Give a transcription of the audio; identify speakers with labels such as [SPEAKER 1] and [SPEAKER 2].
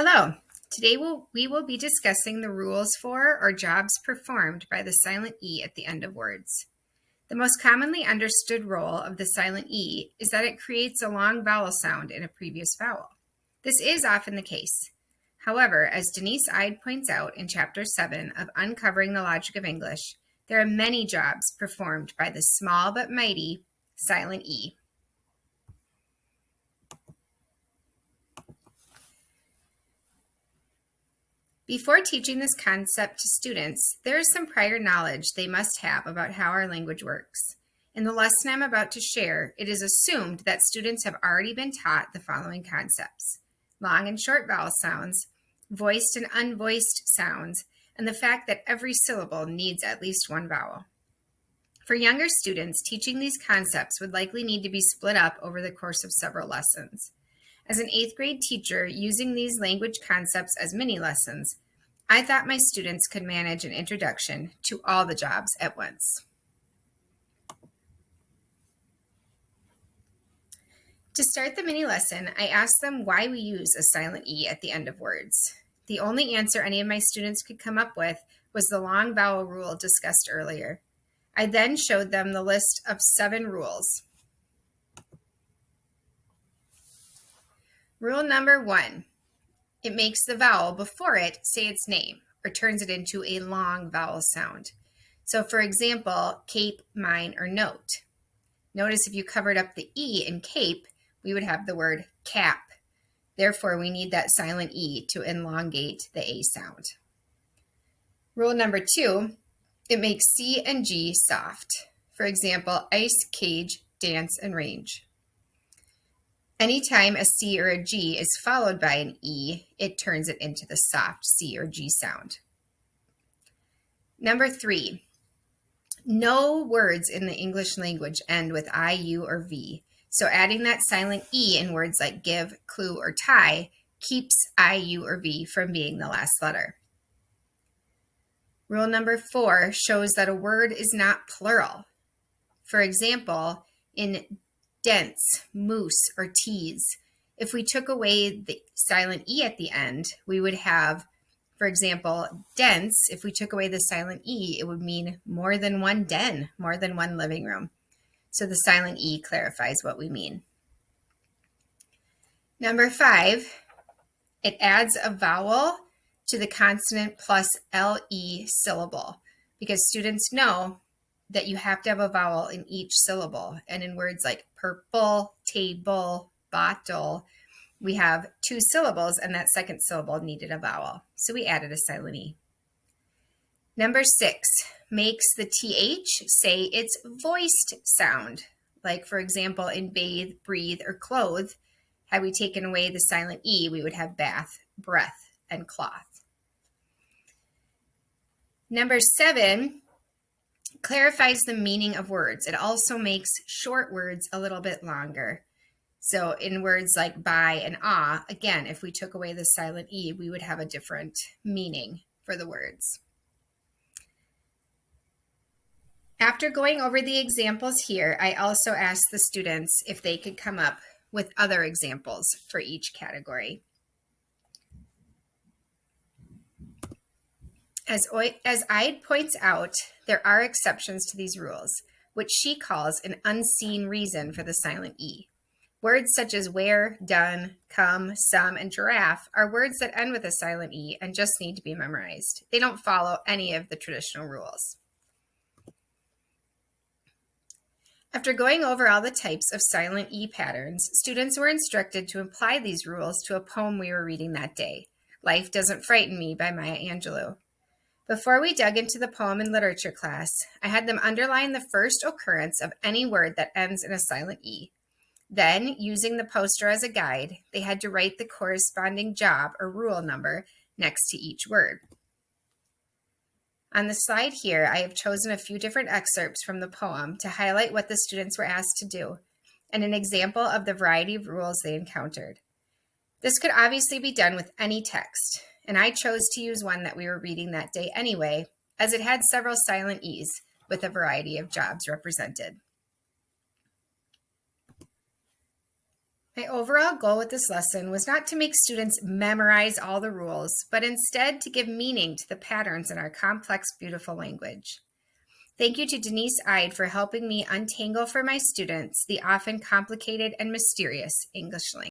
[SPEAKER 1] Hello. Today we will be discussing the rules for or jobs performed by the silent E at the end of words. The most commonly understood role of the silent E is that it creates a long vowel sound in a previous vowel. This is often the case. However, as Denise Ide points out in Chapter 7 of Uncovering the Logic of English, there are many jobs performed by the small but mighty silent E. Before teaching this concept to students, there is some prior knowledge they must have about how our language works. In the lesson I'm about to share, it is assumed that students have already been taught the following concepts: long and short vowel sounds, voiced and unvoiced sounds, and the fact that every syllable needs at least one vowel. For younger students, teaching these concepts would likely need to be split up over the course of several lessons. As an 8th grade teacher using these language concepts as mini lessons, I thought my students could manage an introduction to all the jobs at once. To start the mini lesson, I asked them why we use a silent E at the end of words. The only answer any of my students could come up with was the long vowel rule discussed earlier. I then showed them the list of 7 rules. Rule number 1, it makes the vowel before it say its name or turns it into a long vowel sound. So for example, cape, mine, or note. Notice if you covered up the E in cape, we would have the word cap. Therefore, we need that silent E to elongate the A sound. Rule number 2, it makes C and G soft. For example, ice, cage, dance, and range. Anytime a C or a G is followed by an E, it turns it into the soft C or G sound. Number 3, no words in the English language end with I, U, or V. So adding that silent E in words like give, clue, or tie keeps I, U, or V from being the last letter. Rule number 4 shows that a word is not plural. For example, in dense, moose, or tease, if we took away the silent E at the end, we would have, for example, dense. If we took away the silent E, it would mean more than one den, more than one living room. So the silent E clarifies what we mean. Number 5, it adds a vowel to the consonant plus LE syllable, because students know that you have to have a vowel in each syllable. And in words like purple, table, bottle, we have 2 syllables, and that second syllable needed a vowel. So we added a silent E. Number 6 makes the TH say its voiced sound. Like, for example, in bathe, breathe, or clothe, had we taken away the silent E, we would have bath, breath, and cloth. Number 7 clarifies the meaning of words. It also makes short words a little bit longer. So in words like by and ah, again, if we took away the silent E, we would have a different meaning for the words. After going over the examples here, I also asked the students if they could come up with other examples for each category. As Ide points out, there are exceptions to these rules, which she calls an unseen reason for the silent E. Words such as where, done, come, some, and giraffe are words that end with a silent E and just need to be memorized. They don't follow any of the traditional rules. After going over all the types of silent E patterns, students were instructed to apply these rules to a poem we were reading that day, Life Doesn't Frighten Me by Maya Angelou. Before we dug into the poem in literature class, I had them underline the first occurrence of any word that ends in a silent E. Then, using the poster as a guide, they had to write the corresponding job or rule number next to each word. On the slide here, I have chosen a few different excerpts from the poem to highlight what the students were asked to do, and an example of the variety of rules they encountered. This could obviously be done with any text, and I chose to use one that we were reading that day anyway, as it had several silent E's with a variety of jobs represented. My overall goal with this lesson was not to make students memorize all the rules, but instead to give meaning to the patterns in our complex, beautiful language. Thank you to Denise Ide for helping me untangle for my students the often complicated and mysterious English language.